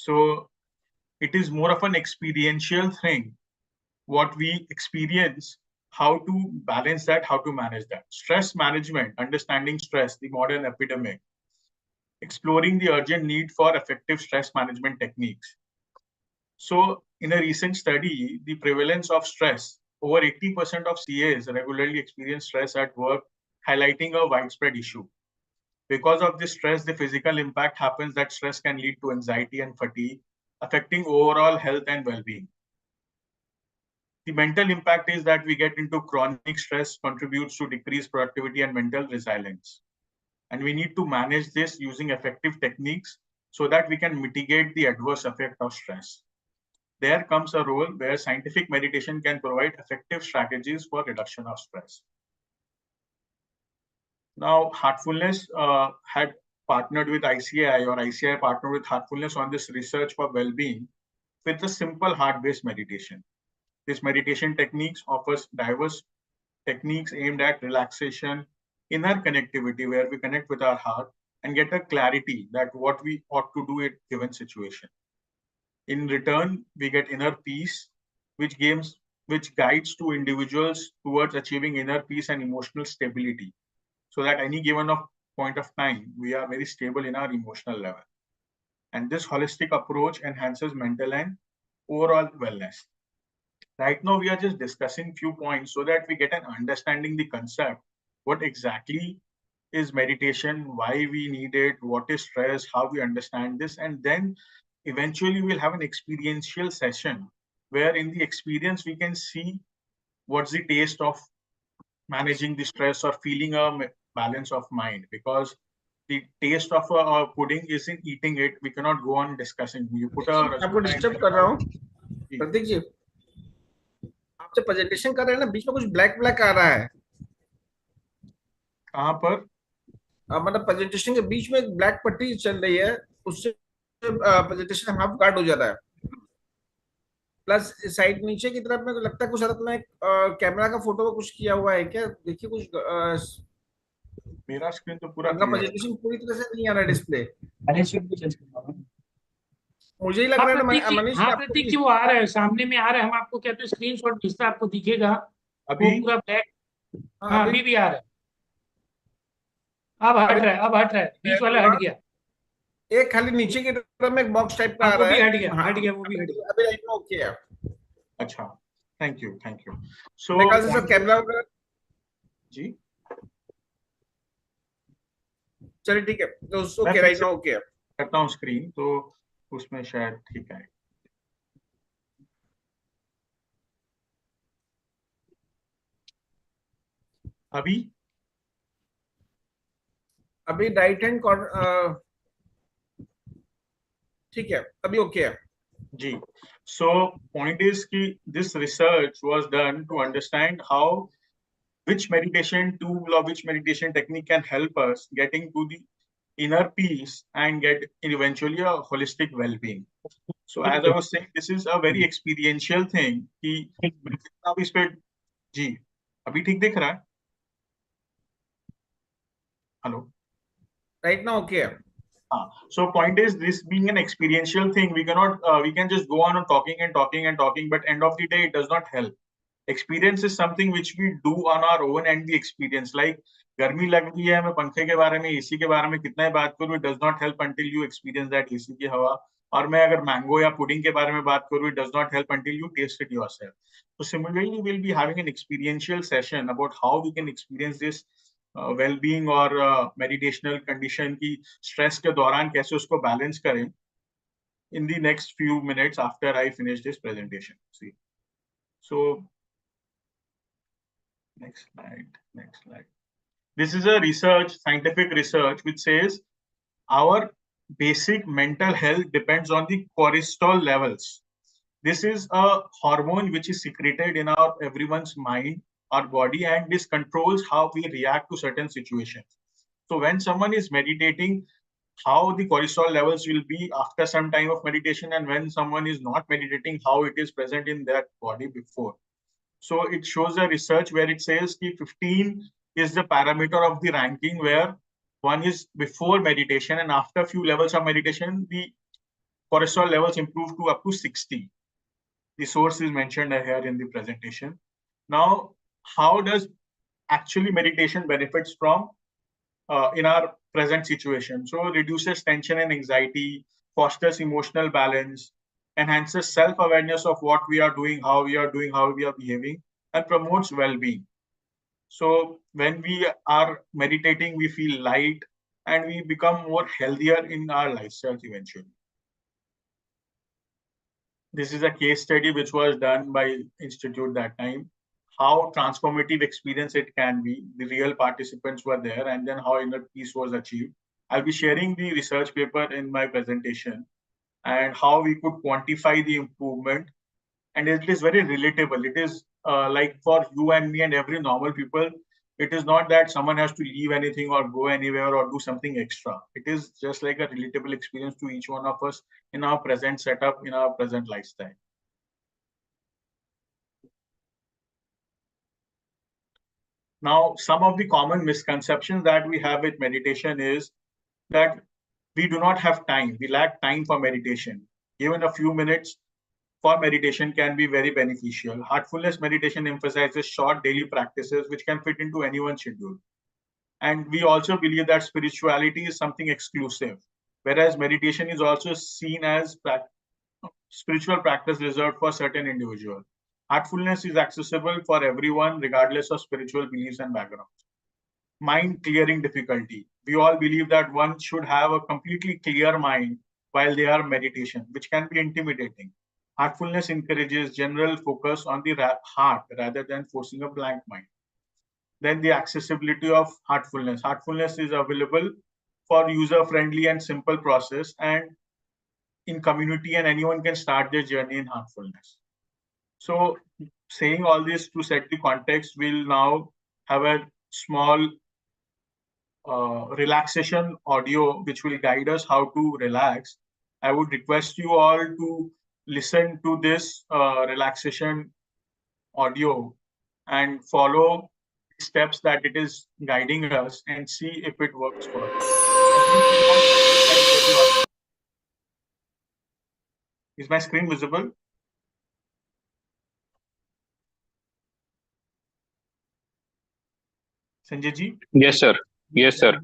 So it is more of an experiential thing, what we experience, how to balance that, how to manage that. Stress management, understanding stress, the modern epidemic, exploring the urgent need for effective stress management techniques. So in a recent study, the prevalence of stress, over 80% of CAs regularly experience stress at work, highlighting a widespread issue. Because of this stress, the physical impact happens that stress can lead to anxiety and fatigue, affecting overall health and well-being. The mental impact is that we get into chronic stress, contributes to decreased productivity and mental resilience. And we need to manage this using effective techniques so that we can mitigate the adverse effect of stress. There comes a role where scientific meditation can provide effective strategies for reduction of stress. Now, Heartfulness had partnered with ICAI, or ICAI partnered with Heartfulness on this research for well-being with a simple heart-based meditation. This meditation techniques offers diverse techniques aimed at relaxation, inner connectivity, where we connect with our heart and get a clarity that what we ought to do in given situation. In return, we get inner peace, which guides to individuals towards achieving inner peace and emotional stability, so that any given point of time, we are very stable in our emotional level. And this holistic approach enhances mental and overall wellness. Right now, we are just discussing few points so that we get an understanding the concept, what exactly is meditation, why we need it, what is stress, how we understand this, and then eventually we'll have an experiential session where in the experience we can see what's the taste of managing the stress or feeling a balance of mind, because the taste of a pudding is in eating it. We cannot go on discussing. You put a आपको disturb कर रहा हूँ प्रतीक जी, आपसे presentation कर रहे हैं ना, बीच में कुछ ब्लैक ब्लैक आ रहा है। कहाँ पर? मतलब प्रेजेंटेशन के बीच में एक ब्लैक पट्टी चल रही है, उससे प्रेजेंटेशन हाफ गार्ड हो जाता है। प्लस साइड नीचे की तरफ में लगता है कुछ हालत में कैमरा का फोटो कुछ किया हुआ है क्या? देखिए कुछ मेरा स्क्रीन तो पूरा प्रेजेंटेशन पूरी तरह से नहीं आ रहा है डिस्प्ले। मुझे ही लग रहा है मनीष, हाँ प्रतीक जी वो आ रहा है, सामने में आ रहा है। हम आपको कहते हैं स्क्रीनशॉट भेजता आपको दिखेगा अभी पूरा ब्लैक। हाँ अभी भी आ रहा है। अब हट रहा है, अब हट रहा है, बीच वाला हट गया। एक खाली नीचे की तरफ में एक बॉक्स टाइप का आ रहा है, हट गया, हट गया, वो भी हट गया। अभी राइट में ओके है। अच्छा, थैंक यू, थैंक यू। सो मेरे ख्याल से सब कैमरा वगैरह जी चलिए ठीक है, तो ओके राइट नाउ ओके है। करता हूँ स्क्रीन तो उसमें शायद ठीक है। अभी राइट हैंड कॉर्नर ठीक है, अभी ओके है जी। So point is कि this research was done to understand how which meditation tool or which meditation technique can help us getting to the inner peace and get eventually a holistic well-being. So as I was saying, this is a very experiential thing कि अब इस पे जी अभी ठीक दिख रहा है? Hello, right now okay है। So point is, this being an experiential thing, we cannot we can just go on talking and talking and talking, but end of the day it does not help. Experience is something which we do on our own and the experience. Like गर्मी लग रही है, मैं पंखे के बारे में, AC के बारे में कितना ही बात करूँ, it does not help until you experience that AC की हवा. और मैं अगर मैंगो या पुडिंग के बारे में बात करूँ, it does not help until you taste it yourself. So similarly, we'll be having an experiential session about how we can experience this well-being और meditational condition की stress के दौरान कैसे उसको balance करें in the next few minutes after I finish this presentation. See, so next slide. This is a scientific research which says our basic mental health depends on the cortisol levels. This is a hormone which is secreted in everyone's mind, our body, and this controls how we react to certain situations. So when someone is meditating, how the cortisol levels will be after some time of meditation, and when someone is not meditating, how it is present in that body before. So it shows a research where it says that 15 is the parameter of the ranking, where one is before meditation, and after few levels of meditation, the cholesterol levels improve to up to 60. The source is mentioned here in the presentation. Now, how does actually meditation benefits from in our present situation? So reduces tension and anxiety, fosters emotional balance, enhances self-awareness of what we are doing, how we are doing, how we are behaving, and promotes well-being. So when we are meditating, we feel light and we become more healthier in our lifestyles eventually. This is a case study which was done by Institute that time. How transformative experience it can be. The real participants were there, and then how inner peace was achieved. I'll be sharing the research paper in my presentation and how we could quantify the improvement. And it is very relatable. It is like for you and me and every normal people, it is not that someone has to leave anything or go anywhere or do something extra. It is just like a relatable experience to each one of us in our present setup, in our present lifestyle. Now, some of the common misconceptions that we have with meditation is that we do not have time. We lack time for meditation. Even a few minutes for meditation can be very beneficial. Heartfulness meditation emphasizes short daily practices which can fit into anyone's schedule. And we also believe that spirituality is something exclusive, whereas meditation is also seen as spiritual practice reserved for certain individuals. Heartfulness is accessible for everyone, regardless of spiritual beliefs and backgrounds. Mind clearing difficulty. We all believe that one should have a completely clear mind while they are meditation, which can be intimidating. Heartfulness encourages general focus on the heart rather than forcing a blank mind. Then the accessibility of heartfulness. Heartfulness is available for user-friendly and simple process and in community, and anyone can start their journey in heartfulness. So saying all this to set the context, we'll now have a small relaxation audio which will guide us how to relax. I would request you all to listen to this relaxation audio and follow the steps that it is guiding us and see if it works for us. Is my screen visible? Sanjay ji? Yes, sir. Yes, sir.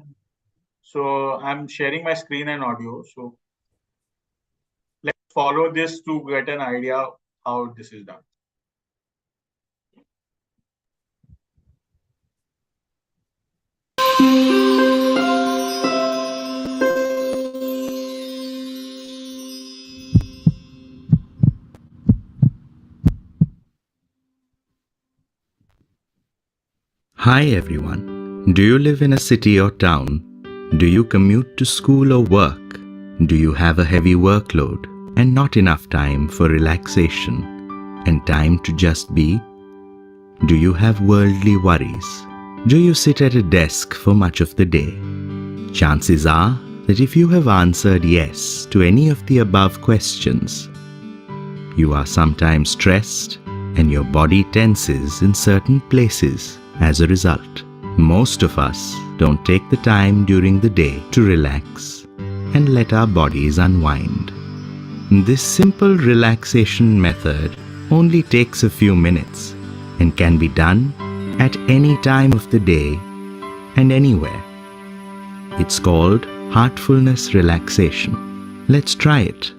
So I'm sharing my screen and audio. So let's follow this to get an idea how this is done. Hi everyone. Do you live in a city or town? Do you commute to school or work? Do you have a heavy workload and not enough time for relaxation and time to just be? Do you have worldly worries? Do you sit at a desk for much of the day? Chances are that if you have answered yes to any of the above questions, you are sometimes stressed and your body tenses in certain places as a result. Most of us don't take the time during the day to relax and let our bodies unwind. This simple relaxation method only takes a few minutes and can be done at any time of the day and anywhere. It's called heartfulness relaxation. Let's try it.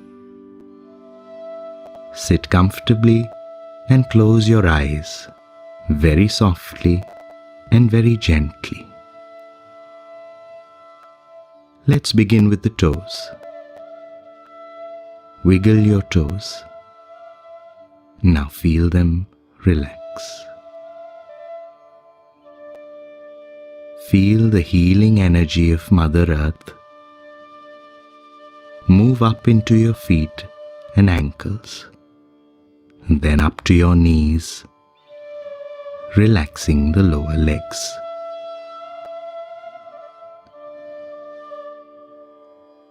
Sit comfortably and close your eyes very softly and very gently. Let's begin with the toes. Wiggle your toes. Now feel them relax. Feel the healing energy of Mother Earth move up into your feet and ankles, and then up to your knees, relaxing the lower legs.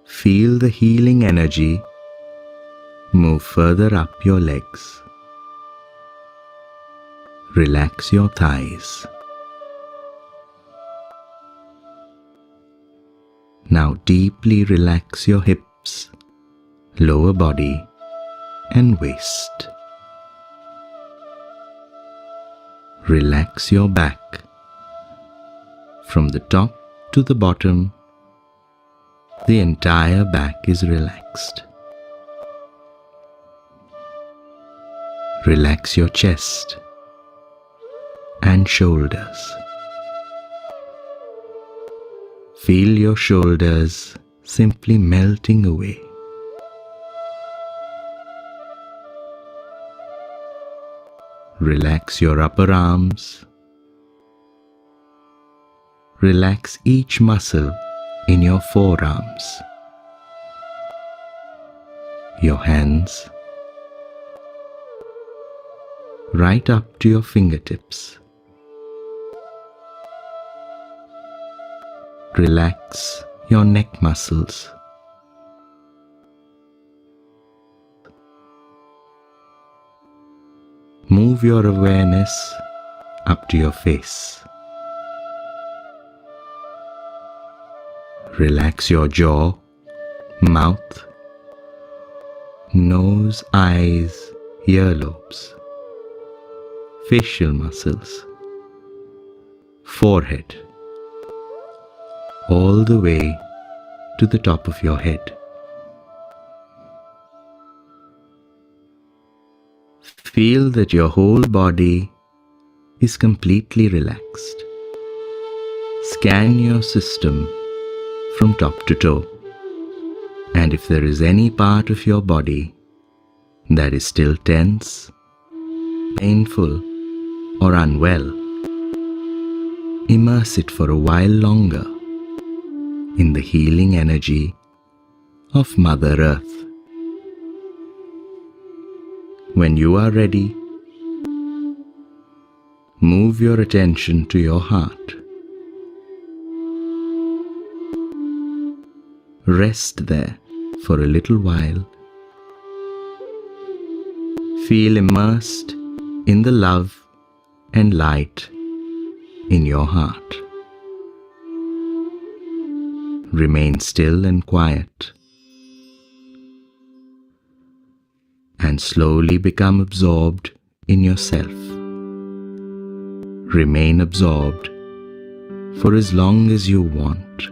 Feel the healing energy move further up your legs. Relax your thighs. Now deeply relax your hips lower body, and waist. Relax your back. From the top to the bottom, the entire back is relaxed. Relax your chest and shoulders. Feel your shoulders simply melting away. Relax your upper arms. Relax each muscle in your forearms, your hands, right up to your fingertips. Relax your neck muscles. Move your awareness up to your face. Relax your jaw, mouth, nose, eyes, earlobes, facial muscles, forehead, all the way to the top of your head. Feel that your whole body is completely relaxed. Scan your system from top to toe, and if there is any part of your body that is still tense, painful, or unwell, immerse it for a while longer in the healing energy of Mother Earth. When you are ready, move your attention to your heart. Rest there for a little while. Feel immersed in the love and light in your heart. Remain still and quiet, and slowly become absorbed in yourself. Remain absorbed for as long as you want,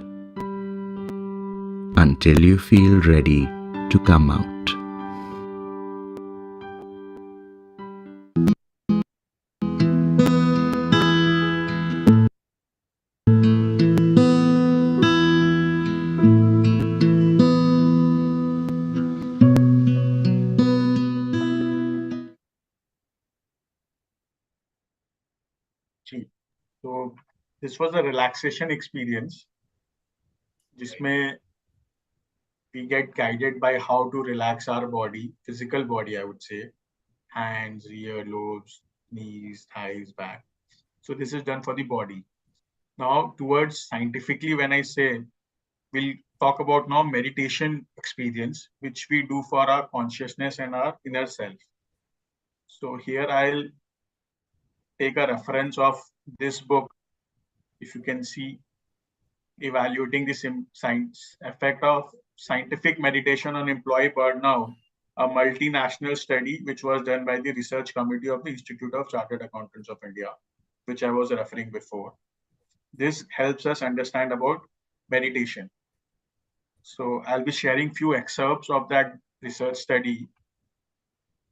until you feel ready to come out. Ji, so this was a relaxation experience जिसमें we get guided by how to relax our body, physical body, I would say, hands, ear lobes, knees, thighs, back. So this is done for the body. Now, towards scientifically, when I say, we'll talk about now meditation experience, which we do for our consciousness and our inner self. So here I'll take a reference of this book. If you can see, evaluating the science effect of scientific meditation on employee burnout, a multinational study which was done by the research committee of the Institute of Chartered Accountants of India, which I was referring before. This helps us understand about meditation. So I'll be sharing few excerpts of that research study,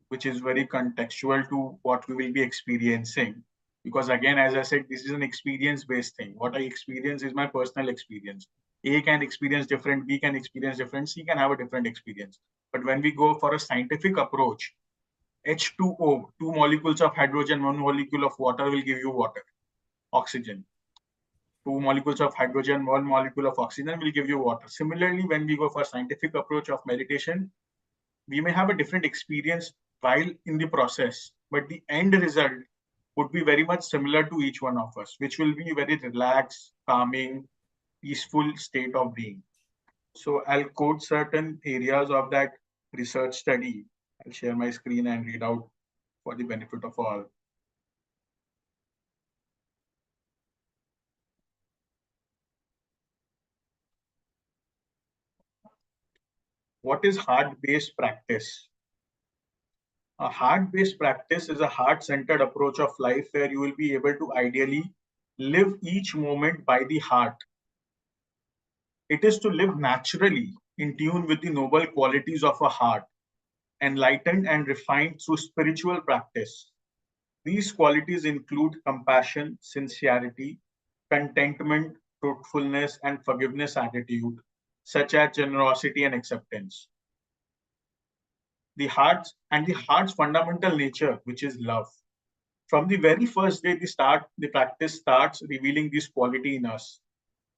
which is very contextual to what we will be experiencing. Because again, as I said, this is an experience-based thing. What I experience is my personal experience. A can experience different, B can experience different, C can have a different experience. But when we go for a scientific approach, H2O, two molecules of hydrogen, one molecule of water will give you water, oxygen. Two molecules of hydrogen, one molecule of oxygen will give you water. Similarly, when we go for scientific approach of meditation, we may have a different experience while in the process, but the end result would be very much similar to each one of us, which will be very relaxed, calming, peaceful state of being. So I'll quote certain areas of that research study. I'll share my screen and read out for the benefit of all. What is heart-based practice? A heart-based practice is a heart-centered approach of life where you will be able to ideally live each moment by the heart. It is to live naturally in tune with the noble qualities of a heart, enlightened and refined through spiritual practice. These qualities include compassion, sincerity, contentment, truthfulness, and forgiveness attitude, such as generosity and acceptance. The heart's fundamental nature, which is love. From the very first day the practice starts revealing this quality in us.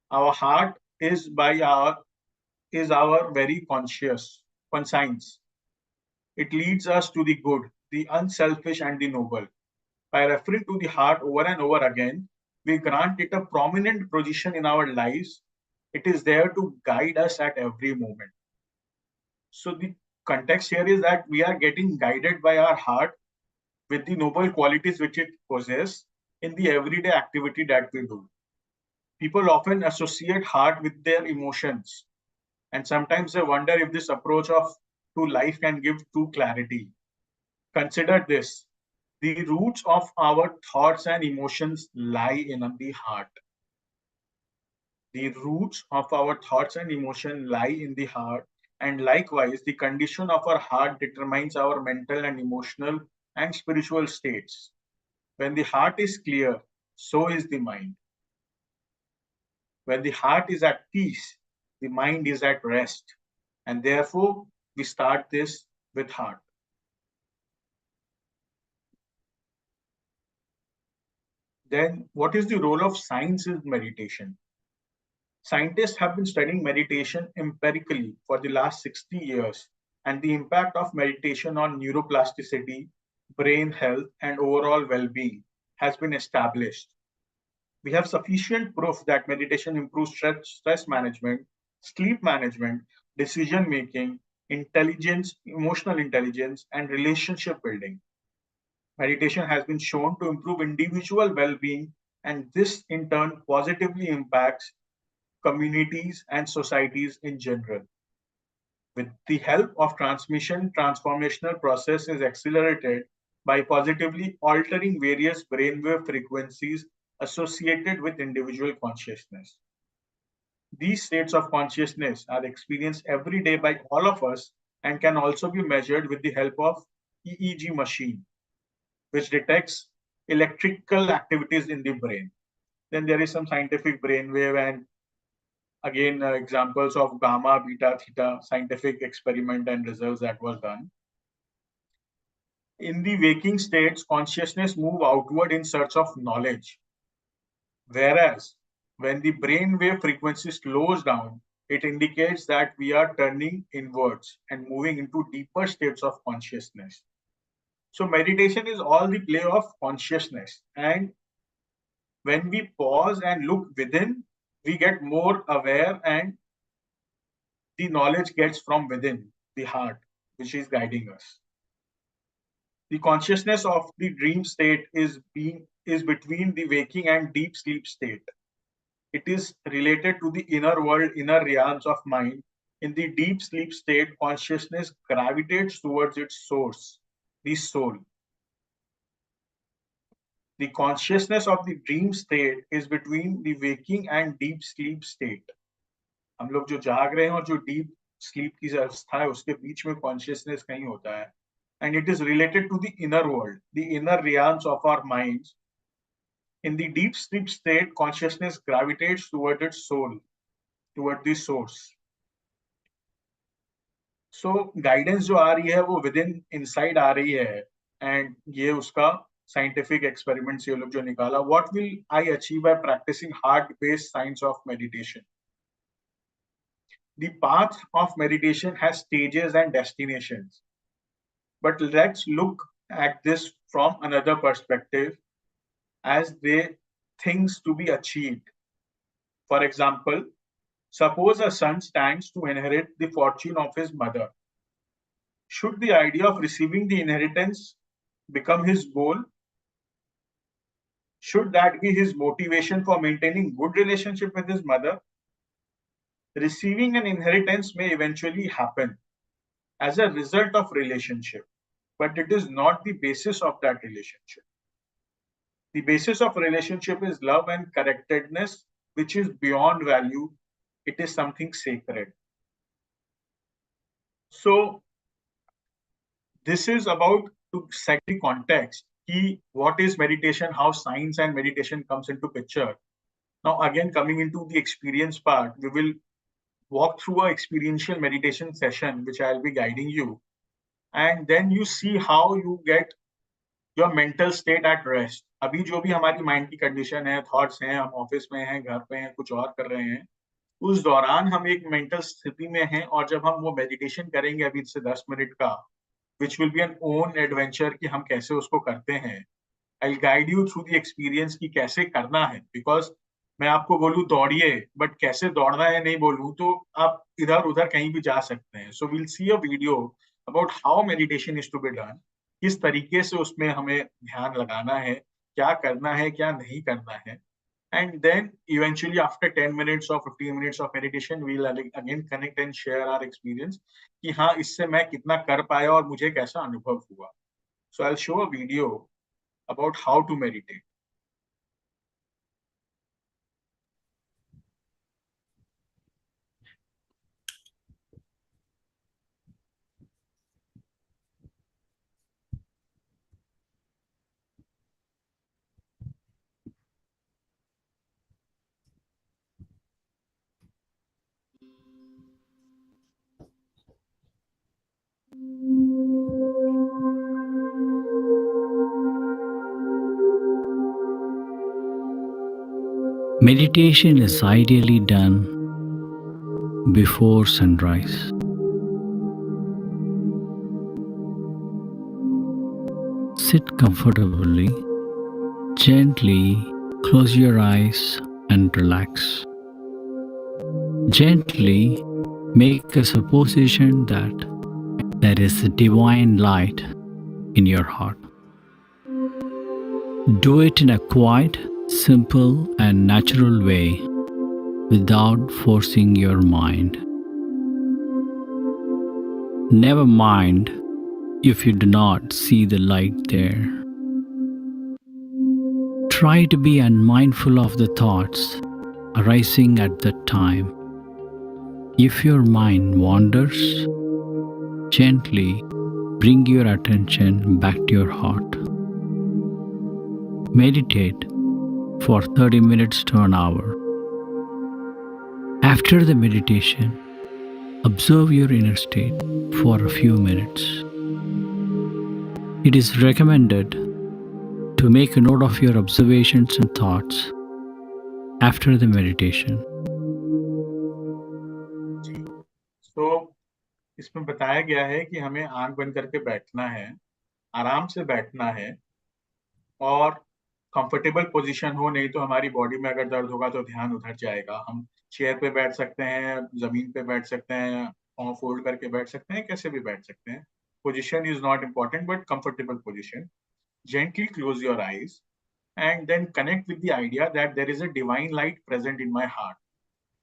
Our heart is our very conscience. It leads us to the good, the unselfish, and the noble. By referring to the heart over and over again, we grant it a prominent position in our lives. It is there to guide us at every moment. So the context here is that we are getting guided by our heart with the noble qualities which it possesses in the everyday activity that we do. People often associate heart with their emotions, and sometimes they wonder if this approach to life can give true clarity. Consider this. The roots of our thoughts and emotions lie in the heart. The roots of our thoughts and emotions lie in the heart, and likewise, the condition of our heart determines our mental and emotional and spiritual states. When the heart is clear, so is the mind. When the heart is at peace, the mind is at rest. And therefore, we start this with heart. Then, what is the role of science in meditation? Scientists have been studying meditation empirically for the last 60 years, and the impact of meditation on neuroplasticity, brain health, and overall well-being has been established. We have sufficient proof that meditation improves stress management, sleep management, decision making, intelligence, emotional intelligence, and relationship building. Meditation has been shown to improve individual well-being, and this in turn positively impacts communities and societies in general. With the help of transformational process is accelerated by positively altering various brainwave frequencies associated with individual consciousness. These states of consciousness are experienced every day by all of us and can also be measured with the help of EEG machine, which detects electrical activities in the brain. Then there is some scientific brainwave and again examples of gamma, beta, theta scientific experiment and results that was done. In the waking states, consciousness move outward in search of knowledge. Whereas when the brainwave frequency slows down, it indicates that we are turning inwards and moving into deeper states of consciousness. So meditation is all the play of consciousness. And when we pause and look within, we get more aware and the knowledge gets from within the heart, which is guiding us. The consciousness of the dream state is between the waking and deep sleep state. It is related to the inner world, inner realms of mind. In the deep sleep state, consciousness gravitates towards its source, the soul. The consciousness of the dream state is between the waking and deep sleep state. हम लोग जो जाग रहे हैं और जो deep sleep की अवस्था है उसके बीच में consciousness कहीं होता है. And it is related to the inner world, the inner realms of our minds. In the deep sleep state, consciousness gravitates toward its soul, toward the source. So guidance जो आ रही है वो within inside आ रही है, and ये उसका scientific experiments ये लोग जो निकाला. What will I achieve by practicing heart-based science of meditation? The path of meditation has stages and destinations. But let's look at this from another perspective as they things to be achieved. For example, suppose a son stands to inherit the fortune of his mother. Should the idea of receiving the inheritance become his goal? Should that be his motivation for maintaining good relationship with his mother? Receiving an inheritance may eventually happen, as a result of relationship, but it is not the basis of that relationship. The basis of relationship is love and connectedness, which is beyond value. It is something sacred. So this is about to set the context. What is meditation? How science and meditation comes into picture. Now, again, coming into the experience part, we will walk through a experiential meditation session, which I'll be guiding you. And then you see how you get your mental state at rest. अभी जो भी हमारी mind की condition है, thoughts हैं, हम office में हैं, घर पे हैं, कुछ और कर रहे हैं, उस दौरान हम एक मेंटल स्थिति में हैं, और जब हम वो मेडिटेशन करेंगे अभी से 10 मिनट का, which will be an own adventure कि हम कैसे उसको करते हैं. I'll guide you through the experience कि कैसे करना है, because मैं आपको बोलूँ दौड़िए, बट कैसे दौड़ना है नहीं बोलूँ तो आप इधर उधर कहीं भी जा सकते हैं. So we'll see a video about how meditation is to be done. किस तरीके से उसमें हमें ध्यान लगाना है, क्या करना है, क्या नहीं करना है. And then eventually after 10 minutes or 15 minutes of meditation, we'll again connect and share our experience कि हाँ इससे मैं कितना कर पाया और मुझे कैसा अनुभव हुआ. So I'll show a video about how to meditate. Meditation is ideally done before sunrise. Sit comfortably, gently close your eyes and relax. Gently make a supposition that there is a divine light in your heart. Do it in a quiet, simple and natural way without forcing your mind. Never mind if you do not see the light there. Try to be unmindful of the thoughts arising at that time. If your mind wanders, gently bring your attention back to your heart. Meditate for 30 minutes to an hour. After the meditation, observe your inner state for a few minutes. It is recommended to make a note of your observations and thoughts after the meditation. So इसमें बताया गया है कि हमें आंख बंद करके बैठना है, आराम से बैठना है, और कंफर्टेबल पोजीशन हो, नहीं तो हमारी बॉडी में अगर दर्द होगा तो ध्यान उधर जाएगा. हम चेयर पे बैठ सकते हैं, जमीन पे बैठ सकते हैं, पाँव फोल्ड करके बैठ सकते हैं, कैसे भी बैठ सकते हैं. Position is not important, but comfortable position. Gently close your eyes and then connect with the idea that there is a divine light present in my heart.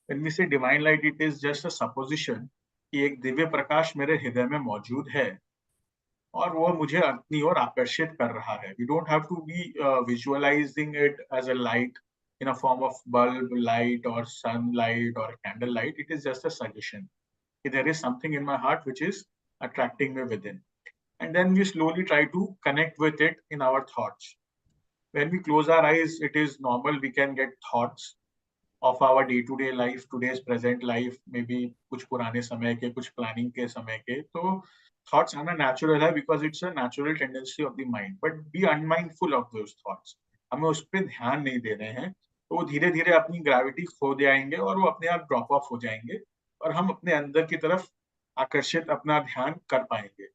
When we say divine light, it is just a supposition कि एक दिव्य प्रकाश मेरे हृदय में मौजूद है और वो मुझे अपनी ओर आकर्षित कर रहा है. We don't have to be visualizing it as a light in a form of bulb light or sunlight or candle light. It is just a suggestion. There is something in my heart which is attracting me within. And then we slowly try to connect with it in our thoughts. When we close our eyes, it is normal. We can get thoughts of our day-to-day life, today's present life, maybe कुछ पुराने समय के, कुछ planning के समय के. तो thoughts आना natural है because it's a natural tendency of the mind. But be unmindful of those thoughts. हमें उस पर ध्यान नहीं दे रहे हैं, तो वो धीरे धीरे अपनी ग्रेविटी खो जाएंगे और वो अपने आप ड्रॉप ऑफ हो जाएंगे और हम अपने अंदर की तरफ आकर्षित अपना ध्यान कर पाएंगे.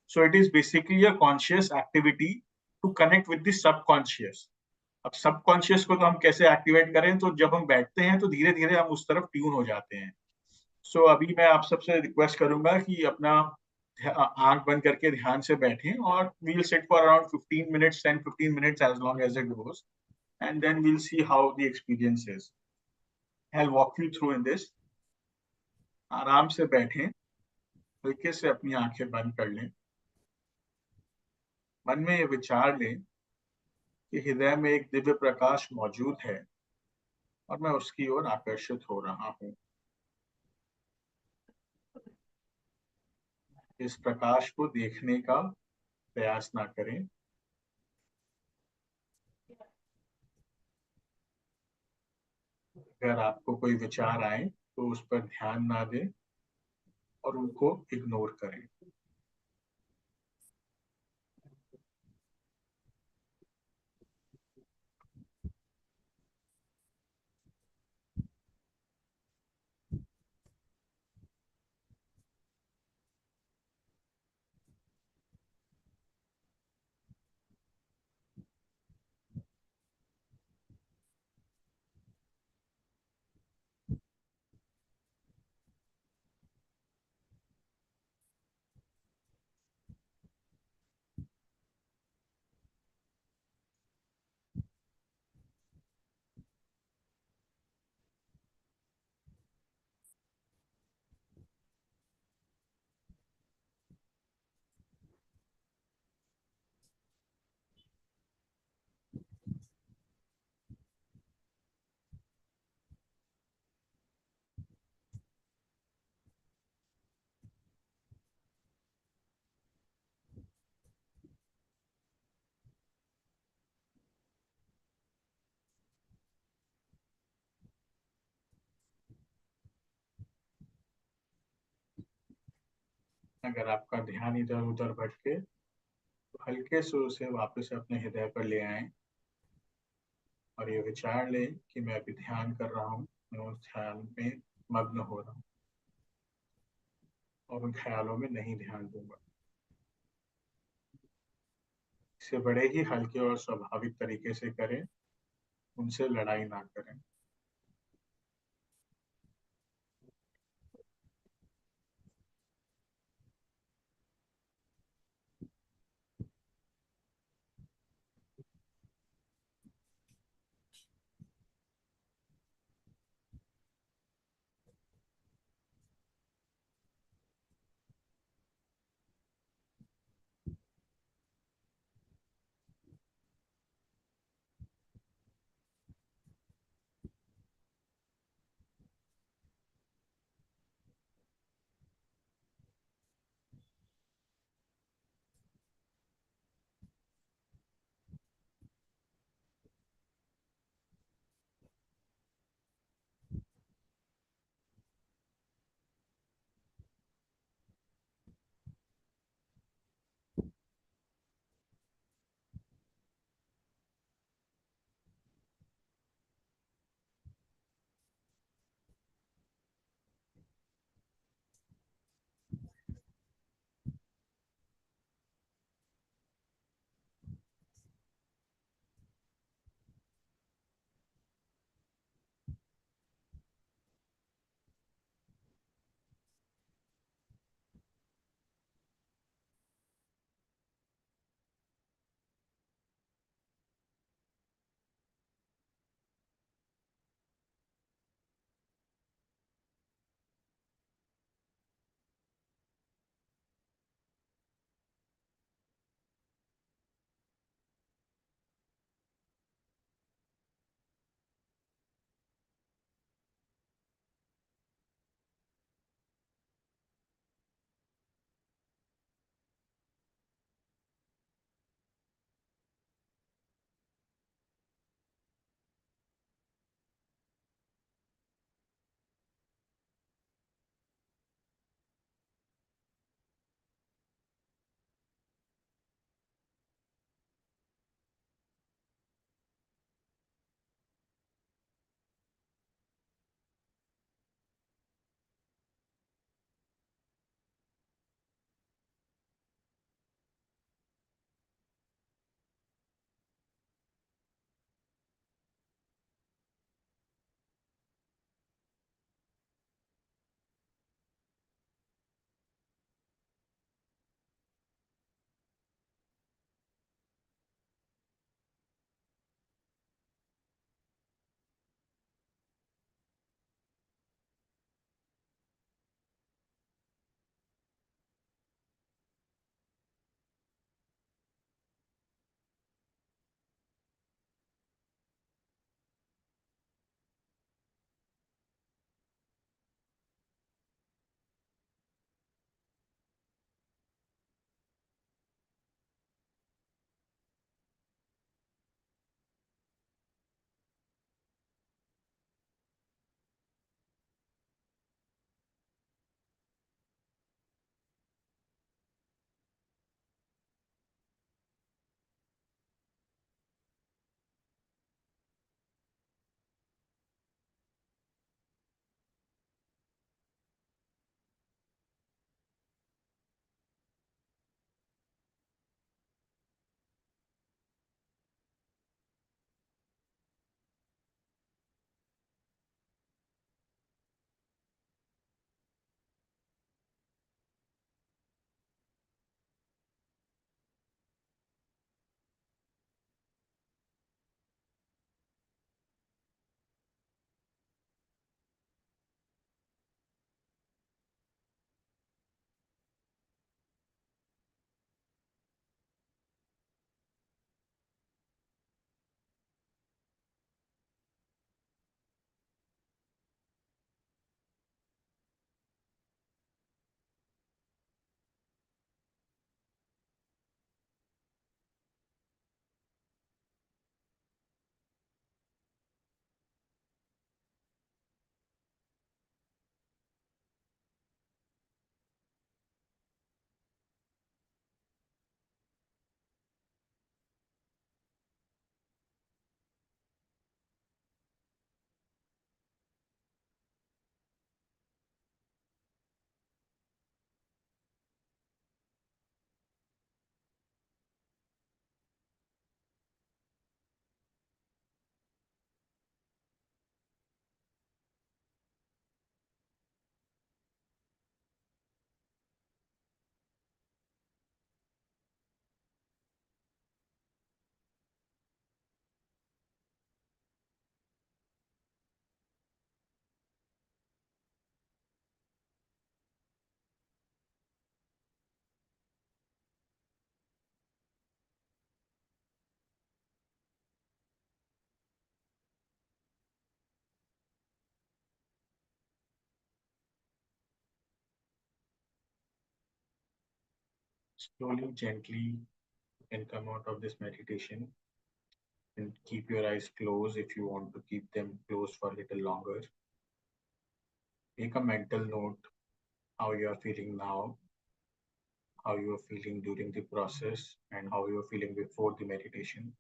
So it is basically a conscious activity to connect with the subconscious. अब सबकॉन्शियस को तो हम कैसे एक्टिवेट करें, तो जब हम बैठते हैं तो धीरे धीरे हम उस तरफ ट्यून हो जाते हैं. सो अभी मैं आप सबसे रिक्वेस्ट करूंगा कि अपना आंख बंद करके ध्यान से बैठें और we will sit for around 15 minutes 10-15 minutes as long as it goes, and then we will see how the experience is. I will walk you through in this. आराम से बैठें, हल्के से अपनी आंखें बंद कर लें। मन में ये विचार लें कि हृदय में एक दिव्य प्रकाश मौजूद है और मैं उसकी ओर आकर्षित हो रहा हूँ। इस प्रकाश को देखने का प्रयास ना करें। अगर आपको कोई विचार आए तो उस पर ध्यान ना दें और उनको इग्नोर करें। अगर आपका ध्यान इधर उधर भटके तो हल्के से उसे वापस अपने हृदय पर ले आएं और ये विचार लें कि मैं अभी ध्यान कर रहा हूँ, मैं उस ध्यान में मग्न हो रहा हूँ और उन ख्यालों में नहीं ध्यान दूंगा। इसे बड़े ही हल्के और स्वाभाविक तरीके से करें, उनसे लड़ाई ना करें। Slowly, gently, you can come out of this meditation and keep your eyes closed if you want to keep them closed for a little longer. Make a mental note how you are feeling now, how you are feeling during the process, and how you are feeling before the meditation.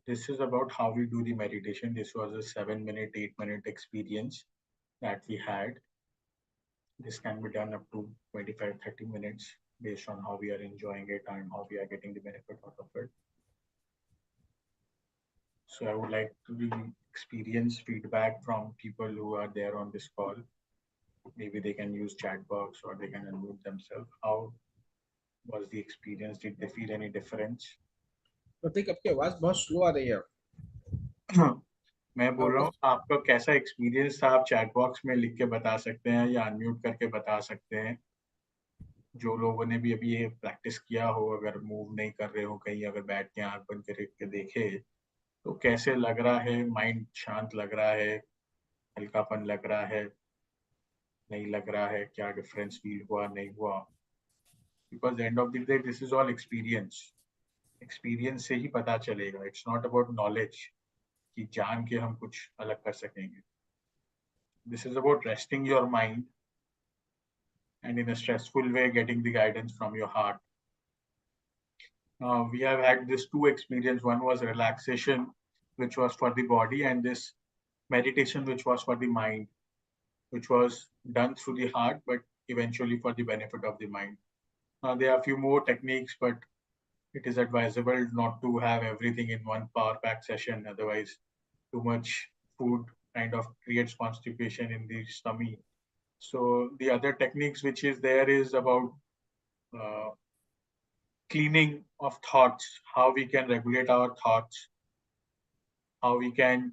This is about how we do the meditation. This was a 7 minute, 8 minute experience that we had. This can be done up to 25, 30 minutes based on how we are enjoying it and how we are getting the benefit out of it. So I would like to experience feedback from people who are there on this call. Maybe they can use chat box or they can unmute themselves. How was the experience? Did they feel any difference? प्रतीक आपकी आवाज बहुत slow आ रही है. मैं बोल रहा हूँ आपका कैसा एक्सपीरियंस था, आप चैट बॉक्स में लिख के बता सकते हैं या अनम्यूट करके बता सकते हैं. जो लोगों ने भी अभी ये प्रैक्टिस किया हो, अगर मूव नहीं कर रहे हो कहीं, अगर बैठ के आंख बंद करके देखे तो कैसे लग रहा है, माइंड शांत लग रहा है, हल्कापन लग रहा है, नहीं लग रहा है, क्या डिफरेंस फील हुआ, नहीं हुआ. Because end of the day this is all experience. Experience से ही पता चलेगा. इट्स नॉट अबाउट नॉलेज कि जान के हम कुछ अलग कर सकेंगे. This is about resting your mind and in a stressful way getting the guidance from your heart. We have had this two experience. One was relaxation, which was for the body, and this meditation, which was for the mind, which was done through the heart, but eventually for the benefit of the mind. There are a few more techniques, but it is advisable not to have everything in one power pack session. Otherwise, too much food kind of creates constipation in the stomach. So the other techniques which is there is about cleaning of thoughts, how we can regulate our thoughts, how we can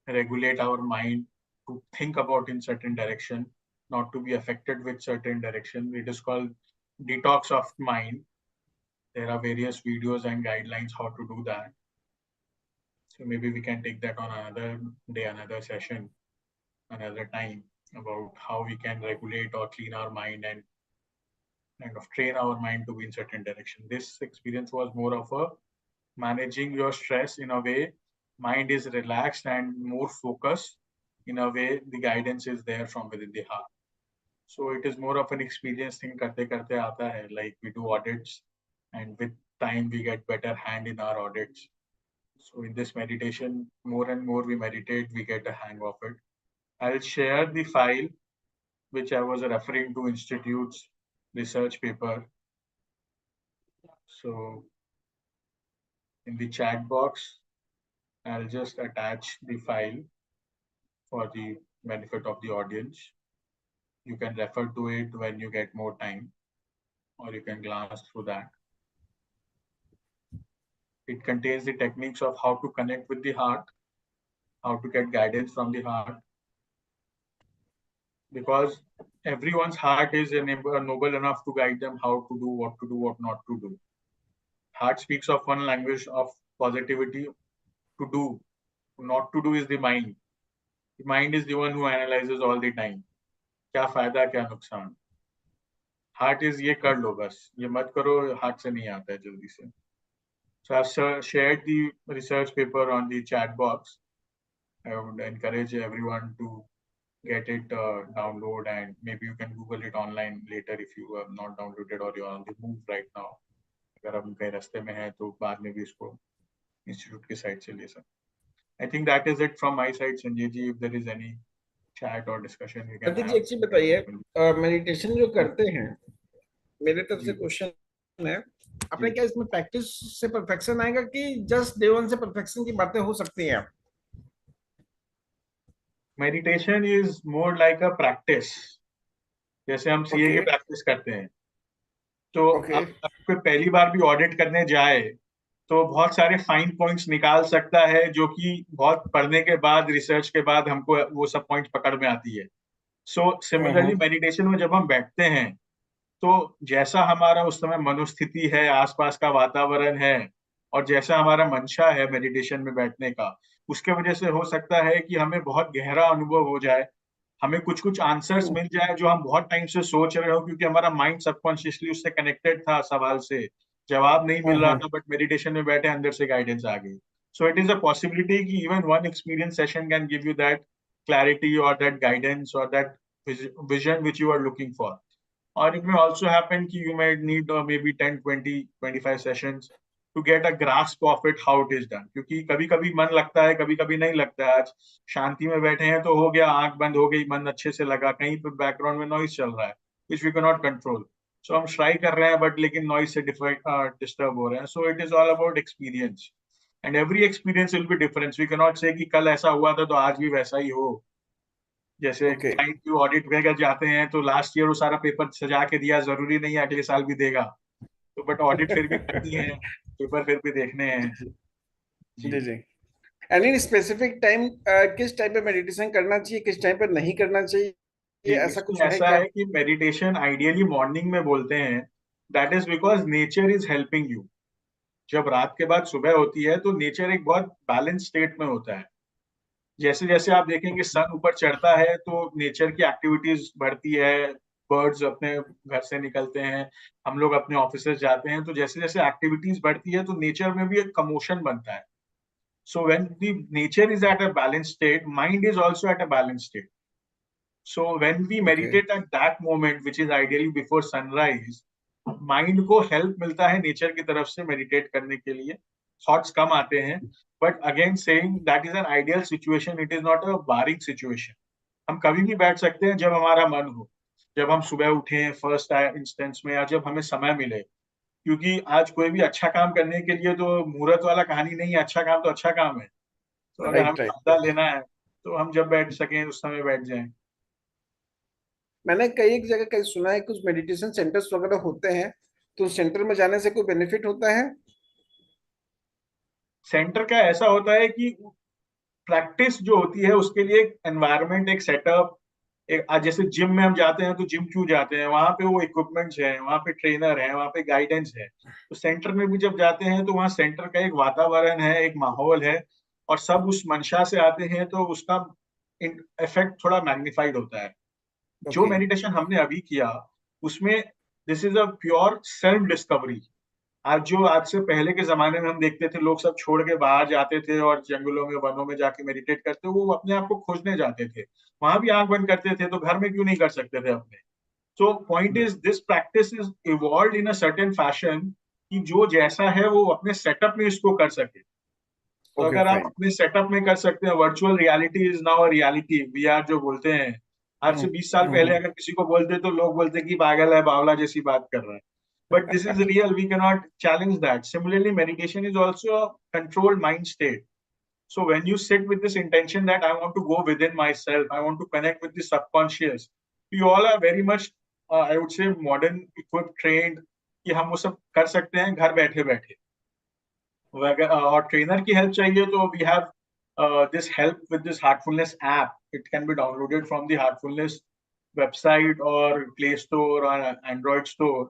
regulate our mind to think about in certain direction, not to be affected with certain direction. It is called detox of mind. There are various videos and guidelines how to do that. So maybe we can take that on another day, another session, another time, about how we can regulate or clean our mind and kind of train our mind to be in certain direction. This experience was more of a managing your stress in a way mind is relaxed and more focused. In a way, the guidance is there from within the heart. So it is more of an experience thing. Karte karte aata hai. Like we do audits, and with time we get better hand in our audits. So in this meditation, more and more we meditate, we get a hang of it. I'll share the file which I was referring to, Institute's research paper. So in the chat box, I'll just attach the file for the benefit of the audience. You can refer to it when you get more time, or you can glance through that. It contains the techniques of how to connect with the heart, how to get guidance from the heart, because everyone's heart is noble enough to guide them how to do, what not to do. Heart speaks of one language of positivity. To do, not to do is the mind. The mind is the one who analyzes all the time. क्या फायदा क्या नुकसान. Heart is ये कर लो बस, ये मत करो, हाथ से नहीं आता है जल्दी से. So I've shared the research paper on the chat box. I would encourage everyone to get it download, and maybe you can Google it online later if you have not downloaded or you're on the move right now. अगर हम कहीं रास्ते में हैं तो बाद में भी इसको इंस्टीट्यूट की साइड से ले सकते। I think that is it from my side. Sanjay ji, if there is any chat or discussion we can Prateek ji, have. एक चीज बताइए, मेडिटेशन जो करते हैं, मेरे तरफ से जी। क्वेश्चन है, आपने जी। क्या इसमें प्रैक्टिस से परफेक्शन आएगा कि जस्ट डे वन से परफेक्शन की बातें हो सकती हैं? Meditation is more like a practice. जैसे हम सीए ओके की प्रैक्टिस करते हैं, तो ओके। आप कोई पहली बार भी ऑडिट करने जाए तो बहुत सारे फाइन पॉइंट्स निकाल सकता है, जो कि बहुत पढ़ने के बाद, रिसर्च के बाद हमको वो सब पॉइंट्स पकड़ में आती है। सो सिमिलरली मेडिटेशन में जब हम बैठते हैं, तो जैसा हमारा उस समय मनोस्थिति है, आसपास का वातावरण है, और जैसा हमारा मंशा है मेडिटेशन में बैठने का, उसके वजह से हो सकता है कि हमें बहुत गहरा अनुभव हो जाए, हमें कुछ कुछ आंसर्स मिल जाए जो हम बहुत टाइम से सोच रहे हो, क्योंकि हमारा माइंड सबकॉन्शियसली उससे कनेक्टेड था, सवाल से जवाब नहीं मिल रहा था, बट मेडिटेशन में बैठे अंदर से गाइडेंस आ गई। So it is a possibility कि even one experience session can give you that clarity और दैट गाइडेंस और that vision which you are looking for. Or it may also happen कि you might need maybe 10, 20, 25 sessions to get a grasp of it how it is done. क्योंकि कभी कभी मन लगता है, कभी कभी नहीं लगता है। आज शांति में बैठे हैं तो हो गया, आंख बंद हो गई, मन अच्छे से लगा, कहीं पे बैकग्राउंड में नॉइज चल रहा है which we cannot control. So हम ट्राई कर रहे हैं बट लेकिन नॉइज से डिस्टर्ब हो रहे हैं। So it is all about experience. And every experience will be different. We cannot say कि कल ऐसा हुआ था तो आज भी वैसा ही हो। जैसे ओके। क्लाइंट की ऑडिट वगैरह जाते हैं तो लास्ट ईयर वो सारा पेपर सजा के दिया, जरूरी नहीं है अगले साल भी देगा। तो बट ऑडिट फिर भी करनी है, पेपर फिर भी देखने हैं। जी। जी जी। एनी स्पेसिफिक टाइम, किस टाइम पे मेडिटेशन करना चाहिए, किस टाइम पे नहीं करना चाहिए, जी, ऐसा इसमें कुछ है ऐसा क्या? है कि मेडिटेशन आइडियली मॉर्निंग में बोलते हैं। That is because nature is helping you. जब रात के बाद सुबह होती है तो नेचर एक बहुत बैलेंस स्टेट में होता है। जैसे जैसे आप देखेंगे सन ऊपर चढ़ता है तो नेचर की एक्टिविटीज बढ़ती है, बर्ड्स अपने घर से निकलते हैं, हम लोग अपने ऑफिस जाते हैं, तो जैसे जैसे एक्टिविटीज बढ़ती है तो नेचर में भी एक कमोशन बनता है। So when the nature is at a balance state, mind is also at a balance state. So when we okay meditate at that moment which is ideally before sunrise, mind को help मिलता है nature की तरफ से meditate करने के लिए। Thoughts कम आते हैं, but again saying that is an ideal situation, it is not a barring situation. हम कभी भी बैठ सकते हैं जब हमारा मन हो, जब हम सुबह उठे फर्स्ट इंस्टेंस में, या जब हमें समय मिले। क्योंकि आज कोई भी अच्छा काम करने के लिए तो मुहूर्त वाला कहानी नहीं है, अच्छा काम तो अच्छा काम है। तो अगर राइट हमें राइट। फायदा लेना है तो हम जब बैठ सकें उस समय बैठ जाएं। मैंने कई एक जगह कहीं सुना है कुछ मेडिटेशन सेंटर्स वगैरह होते हैं, तो सेंटर में जाने से कोई बेनिफिट होता है? सेंटर का ऐसा होता है कि प्रैक्टिस जो होती है उसके लिए एक एनवायरनमेंट, एक सेटअप, एक आज जैसे जिम में हम जाते हैं तो जिम क्यों जाते हैं, वहां पे वो इक्विपमेंट्स हैं, वहां पे ट्रेनर है, वहां पे गाइडेंस है। तो सेंटर में भी जब जाते हैं तो वहाँ सेंटर का एक वातावरण है, एक माहौल है, और सब उस मंशा से आते हैं, तो उसका इफेक्ट थोड़ा मैग्निफाइड होता है। जो ओके मेडिटेशन हमने अभी किया उसमें this is a pure self discovery. आज से पहले के जमाने में हम देखते थे लोग सब छोड़ के बाहर जाते थे और जंगलों में, वनों में जाके मेडिटेट करते, वो अपने आप को खोजने जाते थे। वहां भी आंख बंद करते थे, तो घर में क्यों नहीं कर सकते थे अपने। So point is this practice is evolve in a certain fashion कि जो जैसा है वो अपने सेटअप में इसको कर सके। तो ओके अगर आप फाइन। अपने सेटअप में कर सकते हैं, virtual reality is now a reality, VR जो बोलते हैं। आज से 20 साल पहले अगर किसी को बोलते तो लोग बोलते कि पागल है, बावला जैसी बात कर रहा है। But this is real. We cannot challenge that. Similarly, meditation is also a controlled mind state. So when you sit with this intention that I want to go within myself, I want to connect with the subconscious, you all are very much, I would say, modern, equipped, trained कि हम वो सब कर सकते हैं घर बैठे बैठे। और ट्रेनर की हेल्प चाहिए तो we have this help with this heartfulness app. It can be downloaded from the heartfulness website or Play Store or Android store,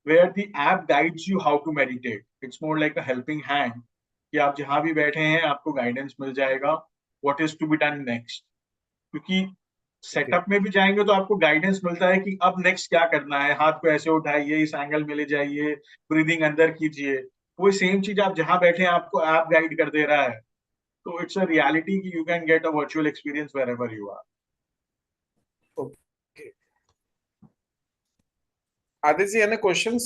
where the app guides you how to meditate. It's more like a helping hand कि आप जहां भी बैठे हैं आपको guidance मिल जाएगा what is to be done next। क्योंकि setup में भी जाएंगे तो आपको गाइडेंस मिलता है कि अब नेक्स्ट क्या करना है, हाथ को ऐसे उठाइए, इस एंगल में ले जाइए, ब्रीदिंग अंदर कीजिए। वो सेम चीज आप जहां बैठे हैं आपको ऐप गाइड कर दे रहा है। तो इट्स अ रियलिटी कि you can get a virtual experience wherever you are. Okay. Aditya ji, any questions?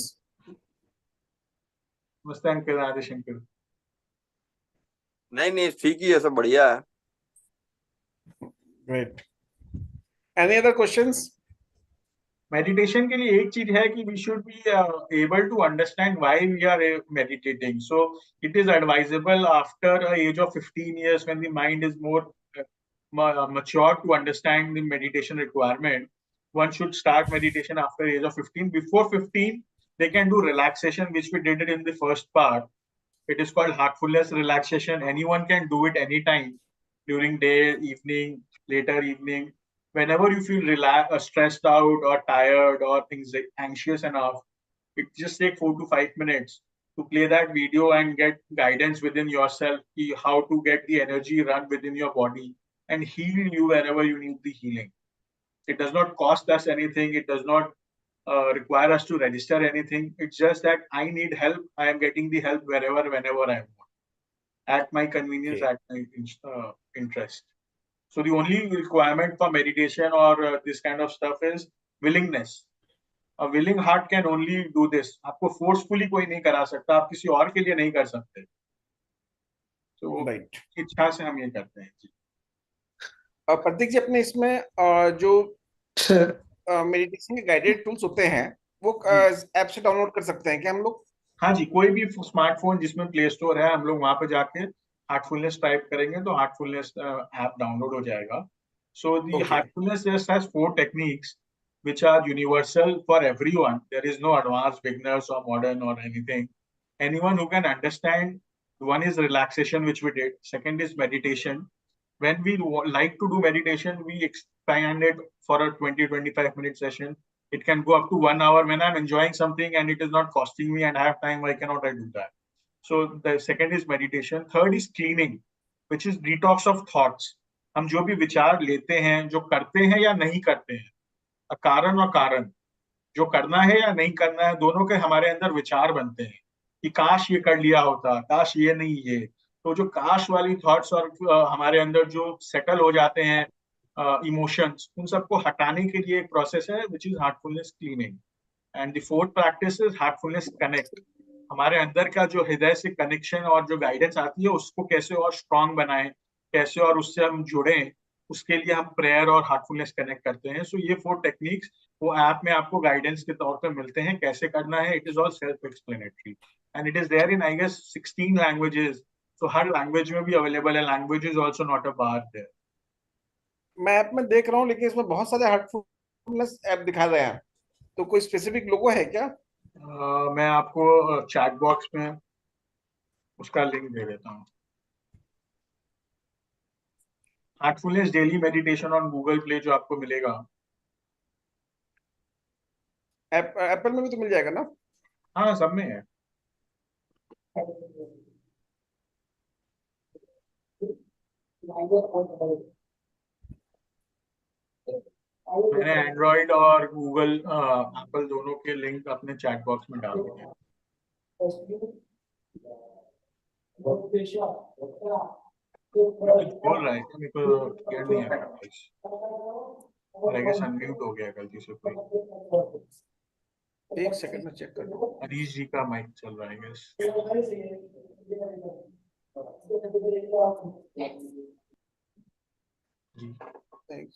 नमस्ते अंकित, आदिश अंकित। नहीं ठीक ही है, सब बढ़िया है। Great. Any other questions? Meditation के लिए एक चीज है कि we should be able to understand why we are meditating. So it is advisable after a age of 15 years when the mind is more mature to understand the meditation requirement. One should start meditation after age of 15. Before 15, they can do relaxation, which we did it in the first part. It is called heartfulness relaxation. Anyone can do it anytime during day, evening, later evening. Whenever you feel stressed out or tired or things like anxious enough, it just take 4 to 5 minutes to play that video and get guidance within yourself, how to get the energy run within your body and heal you wherever you need the healing. It does not cost us anything. It does not require us to register anything. It's just that I need help. I am getting the help wherever, whenever I want, at my convenience, Okay. at my interest. So the only requirement for meditation or this kind of stuff is willingness. A willing heart can only do this. आपको forcefully कोई नहीं करा सकता. आप किसी और के लिए नहीं कर सकते. तो Right. इच्छा से हम ये करते हैं. प्रतीक जी, अपने इसमें जो मेडिटेशन के गाइडेड टूल्स होते हैं वो ऐप से डाउनलोड कर सकते हैं क्या हम लोग? हाँ जी, कोई भी स्मार्टफोन जिसमें प्ले स्टोर है, हम लोग वहां पे जाके हार्टफुलनेस टाइप करेंगे तो हार्टफुलनेस ऐप डाउनलोड हो जाएगा. सो दी Okay. Heartfulness just has 4 techniques which are universal for everyone. There is no advanced, beginners or modern or anything. Anyone who can understand. One is relaxation, which we did. Second is meditation. When we like to do meditation, we expand it for a 20-25 minute session. It can go up to 1 hour when I'm enjoying something and it is not costing me and I have time. Why cannot I do that? So the second is meditation. Third is cleaning, which is detox of thoughts. हम जो भी विचार लेते हैं, जो करते हैं या नहीं करते हैं, कारण और कारण, जो करना है या नहीं करना है, दोनों के हमारे अंदर विचार बनते हैं कि काश ये कर लिया होता, काश ये नहीं ये. तो जो काश वाली थॉट्स और हमारे अंदर जो सेटल हो जाते हैं इमोशंस, उन सबको हटाने के लिए एक प्रोसेस है which is Heartfulness cleaning. And the fourth practice is Heartfulness connect. हमारे अंदर का जो हृदय से कनेक्शन और जो गाइडेंस आती है उसको कैसे और स्ट्रांग बनाएं, कैसे और उससे हम जुड़ें, उसके लिए हम प्रेयर और हार्टफुलनेस कनेक्ट करते हैं. सो ये 4 टेक्निक्स वो ऐप में आपको गाइडेंस के तौर पे मिलते हैं कैसे करना है. It is all self explanatory and it is there in I guess 16 languages. तो हर लैंग्वेज में भी अवेलेबल है. Language is also not a bar there. मैं ऐप में देख रहा हूँ लेकिन इसमें बहुत सारे हार्टफुलनेस ऐप दिखा रहे हैं, तो कोई स्पेसिफिक लोगो है क्या? मैं आपको चैट बॉक्स में उसका लिंक दे देता हूँ. Heartfulness daily meditation on Google play जो आपको मिलेगा. एप्पल में भी तो मिल जाएगा ना? हाँ, सब में है. मैंने एंड्रॉइड और गूगल एप्पल दोनों के लिंक अपने चैट बॉक्स में डाल दिए. कुछ बोल रहा है क्या? मेरे को क्लियर नहीं आ रहा वॉइस. और आई गेस अनम्यूट हो गया गलती से कोई. एक सेकंड में चेक कर लूं. हरीश जी का माइक चल रहा है गेस. जी.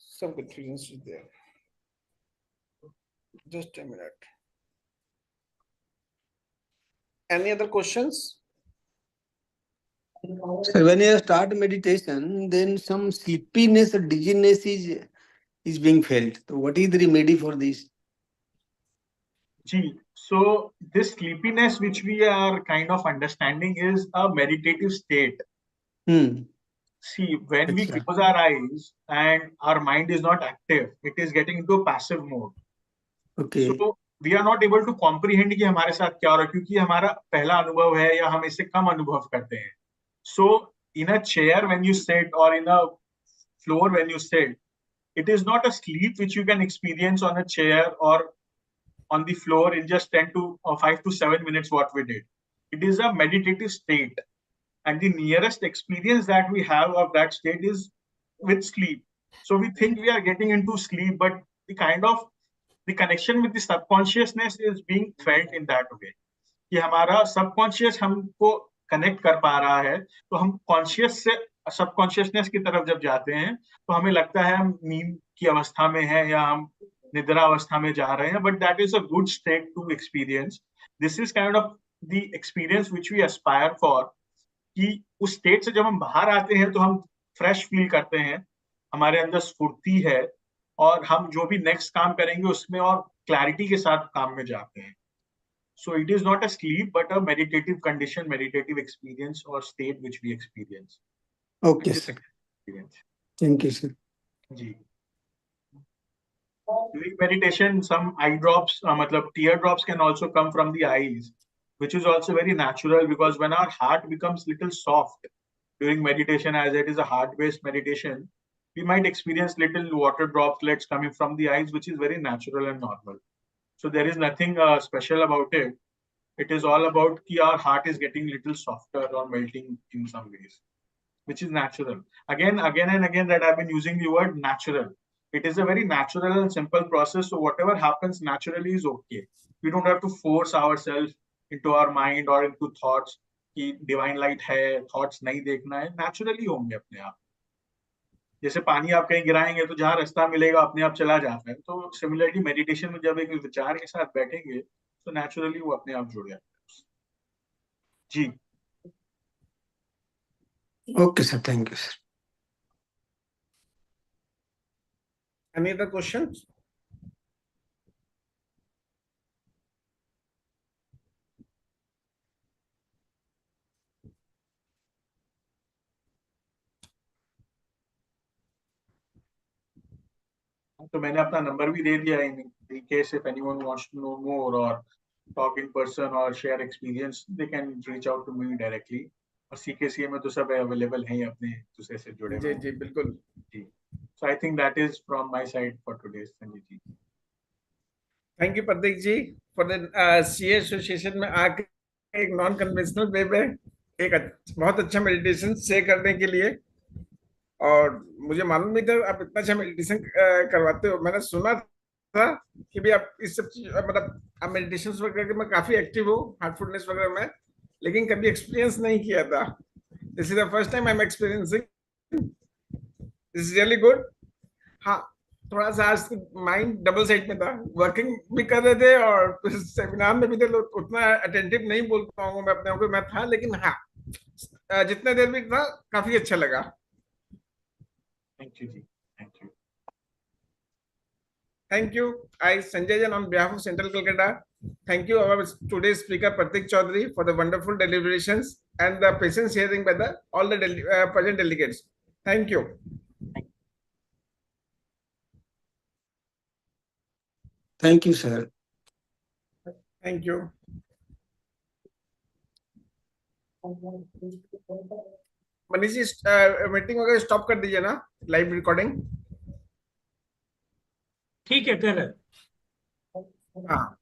Some confusion is there. Just a minute. Any other questions? So when you start meditation, then some sleepiness or dizziness is being felt. So what is the remedy for this? Ji. So this sleepiness which we are kind of understanding is a meditative state. See, when we Achha. close our eyes and our mind is not active, it is getting into a passive mode. Okay. So we are not able to comprehend कि हमारे साथ क्या हो रहा है, क्योंकि हमारा पहला अनुभव है या हम इससे कम अनुभव करते हैं. So in a chair when you sit or in a floor when you sit, it is not a sleep which you can experience on a chair or on the floor in just 5 to 7 minutes what we did. It is a meditative state. And the nearest experience that we have of that state is with sleep. So we think we are getting into sleep, but the connection with the subconsciousness is being felt in that way. कि हमारा subconscious हमको connect कर पा रहा है, तो हम conscious से सबकॉन्शियसनेस की तरफ जब जाते हैं तो हमें लगता है हम नींद की अवस्था में हैं या हम निद्रा अवस्था में जा रहे हैं, but that is a good state to experience. This is kind of the experience which we aspire for, कि उस स्टेट से जब हम बाहर आते हैं तो हम फ्रेश फील करते हैं, हमारे अंदर स्फूर्ति है और हम जो भी नेक्स्ट काम करेंगे उसमें और क्लैरिटी के साथ काम में जाते हैं. So it is not a sleep, but a meditative condition, meditative experience or state which we experience. Okay, sir. Experience. Thank you, sir. Ji. During meditation, some eye drops, matlab tear drops can also come from the eyes, which is also very natural because when our heart becomes little soft during meditation, as it is a heart-based meditation, we might experience little water droplets coming from the eyes, which is very natural and normal. So there is nothing special about it. It is all about ki our heart is getting little softer or melting in some ways, which is natural. Again and again that I've been using the word natural. It is a very natural and simple process. So whatever happens naturally is okay. We don't have to force ourselves into our mind or into thoughts कि divine light है, thoughts नहीं देखना है, naturally होंगे अपने आप. जैसे पानी आप कहीं गिराएंगे तो जहां रास्ता मिलेगा अपने आप चला जाता है. तो सिमिलरली मेडिटेशन में जब एक विचार के साथ बैठेंगे तो नेचुरली वो अपने आप जुड़ जाता है. जी. Okay, sir. Thank you, sir. Any other questions? तो मैंने अपना नंबर भी दे दिया है. In case if anyone wants to know more or talk in person or share experience, they can reach out to me directly. और CKCA में तो सब अवेलेबल हैं अपने दूसरे से जुड़े हुए. जी बिल्कुल जी. So I think that is from my side for today, Sanjay ji. Thank you Prateek ji for the CA association में आके एक नॉन कन्वेंशनल वे में एक बहुत अच्छा मेडिटेशन शेयर करने के लिए. और मुझे मालूम नहीं था आप इतना अच्छा मेडिटेशन करवाते हो. मैंने सुना था कि भी आप इस सब चीज मतलब आप मेडिटेशन वगैरह में काफी एक्टिव हो हार्टफुलनेस वगैरह में, लेकिन कभी एक्सपीरियंस नहीं किया था. This is the first time I am experiencing. This is really good. हाँ, थोड़ा सा आज माइंड डबल साइड में था. वर्किंग भी कर रहे थे और सेमिनार में भी थे. उतना अटेंटिव नहीं बोल पाऊंगा मैं अपने आप को, मैं था, लेकिन हाँ जितने देर भी था काफी अच्छा लगा. Thank you, जी. Thank you. Thank you. I, Sanjay Jan, on behalf of Central Calcutta, thank you our today's speaker Pratik Chaudhary for the wonderful deliberations and the patience hearing by the all the present delegates. Thank you. Thank you, sir. Thank you. Manish ji meeting वगैरह stop कर दीजिए ना, live recording. ठीक है, कर रहे हैं. हाँ.